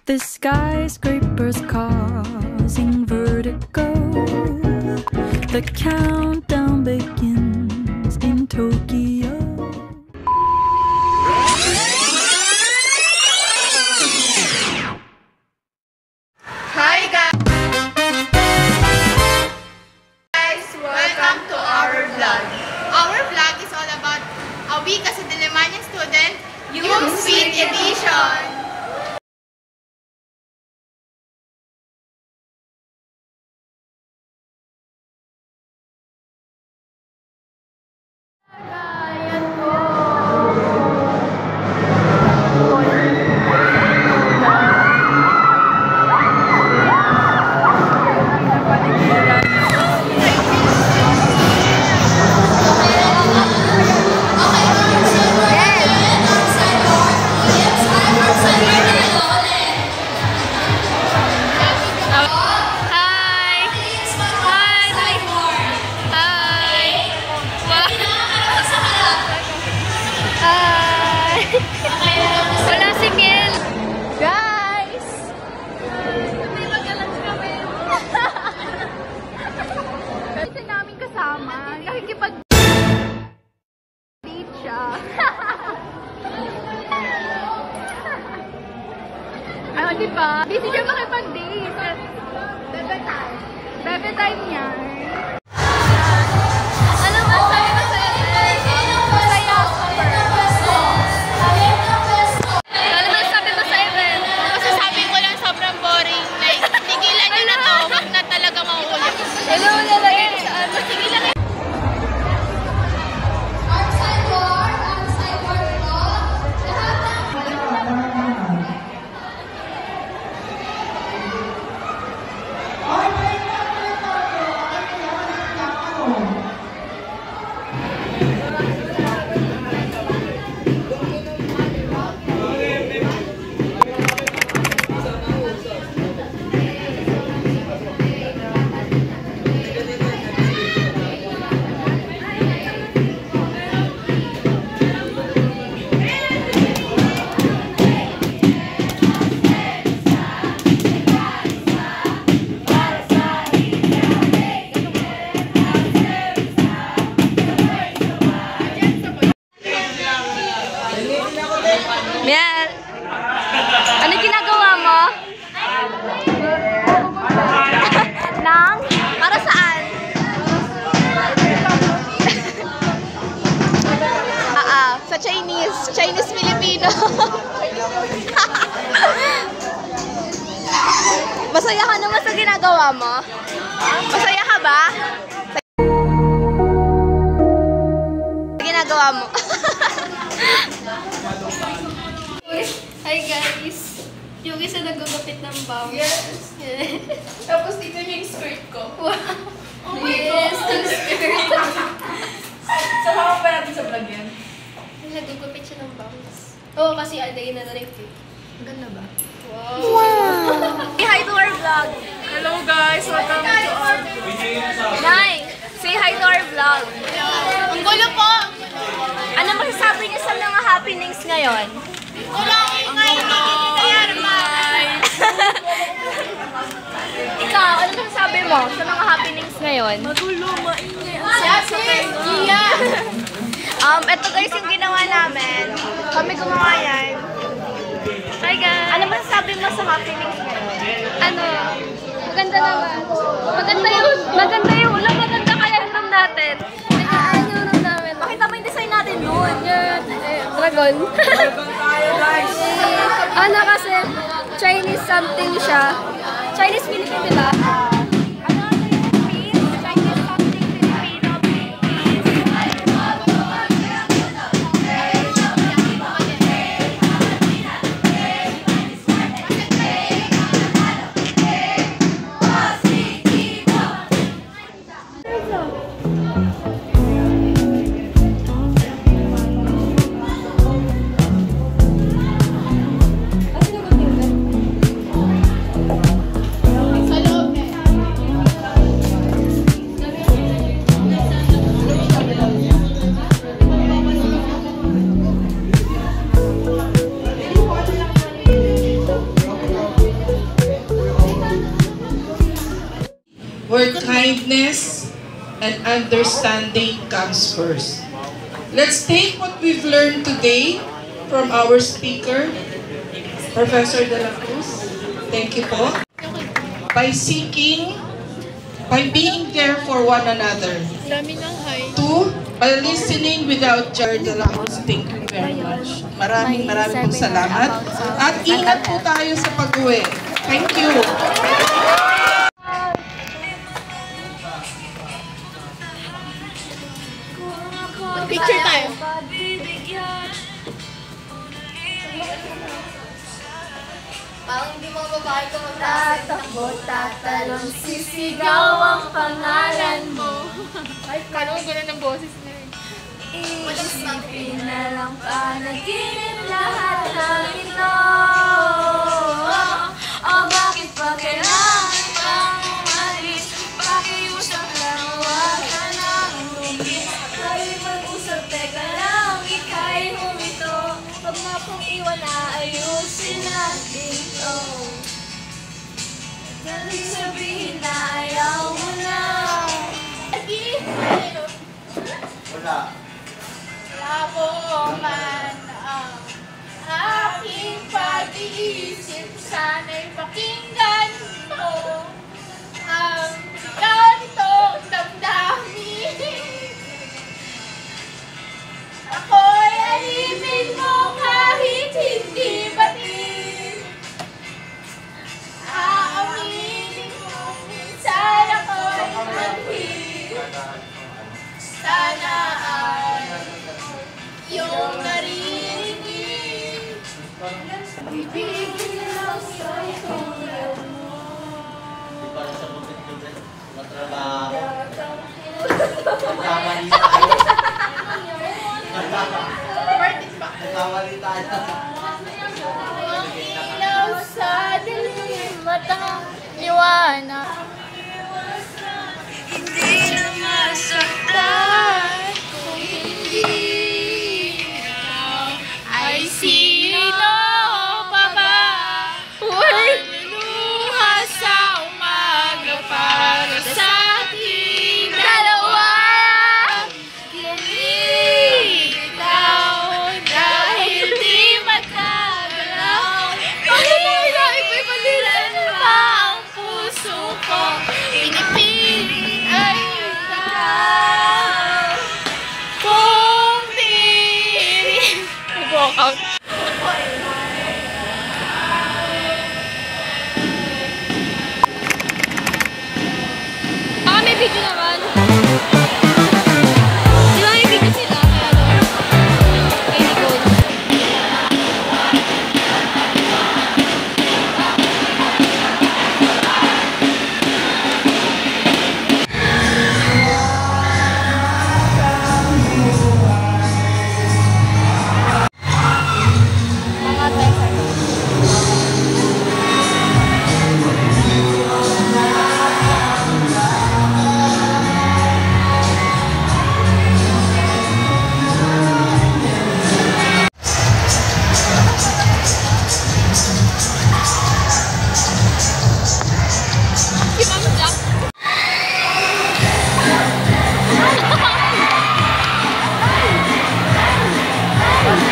The skyscrapers causing vertigo. The countdown begins in Tokyo. Hi guys! Welcome to our vlog. Our vlog is all about a week as a Dilemanian student, yung Sweet Edition. Wala si Miel. Guys! May magalang kami. Kasi namin kasama. Nakikipag-date siya. Ano, di ba? Busy siya makipag-date. Bebe time. Bebe time niya. Ano masaya mo sa masaya ako. Ano masasabi mo sa event? Masasabi ko lang sobrang boring. Like, tigilan nyo na to. Huwag na talaga mauulit. Hello, lalagay sa ano. Tigilan na. Miel, ano ginagawa mo? Nang? Para saan? Sa Chinese Filipino. Masaya ka naman sa ginagawa mo? Masaya ka ba? Sa ginagawa mo? Hi guys! Yung isa nagugupit ng bang. Yes. Tapos dito yung skirt ko. Wow! Oh my Yes, God. yung skirt. Samahan pa natin sa vlog yan. Nagugupit siya ng bangs. Oo, kasi alay na na-rape. Ang ganda ba? Wow! Say hi to our vlog! Hello guys! Welcome to our Nay! Say hi to our vlog! Ang gulo po! Ano masasabi niyo sa mga happenings ngayon? Walang ingay! Nangyayari ba? Ikaw, ano masasabi mo sa mga happenings ngayon? Magulo, maingay. Siyempre, Gia! Ito guys yung ginawa namin. Kami gumawa yan. Hi guys! Ano masasabi mo sa happenings ngayon? Ano? Maganda naman. Maganda yung ulam. Maganda kaya yung room natin. Nagkaan yung room namin. Makita mo yung design natin doon. Dragon. Ano kasi, Chinese something siya. Chinese Philippine, diba? Sa loob na. kindness and understanding comes first. Let's take what we've learned today from our speaker, Professor De La Cruz. Thank you po. By being there for one another. Two, by listening without judgment. De La Cruz, thank you very much. Maraming pong salamat. At ingat po tayo sa pag-uwi. Thank you. Picture tayo. Parang hindi mga babae ko tatakbo, tatalon, sisigaw ang pangalan mo. Ay, parang gano'n ng boses na rin. Iisipin na lang panaginip lahat ng ito. O bakit pa kailangan pang umalis? Pakiusap lang, huwag ka nang lumit. Tayo'y mag-usap, teka lang, ika'y humito. Pag mapong iwan na, ayusin natin ito. Galing sabihin na ayaw mo na. Wala. Labo man ang aking pag-iisip, sana'y pakinggan mo ang ganitong damdamin. Ako'y alipin mo kahit hindi batid. Aaminin mo minsan ako'y manhid. Sana ay iyong naririnig. Ibigin lang sa'yo tulad mo. Di para sa bukit-bukit. Matrabaho. Nagkamali tayo. Nagkamali tayo. Ang ilaw sa dilim, matang liwanag. Hindi na masaktan kung hindi ikaw ay sino pa ba? Luluha sa umaga para sa ating dalawa. Kinig ikaw dahil di magkagalaw. Ilan pa ang puso ko, pinipilit ay ikaw. Kung di walk out. Baka may video naman. Di ba may video sila? Kaya doon.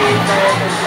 Kay Nicole.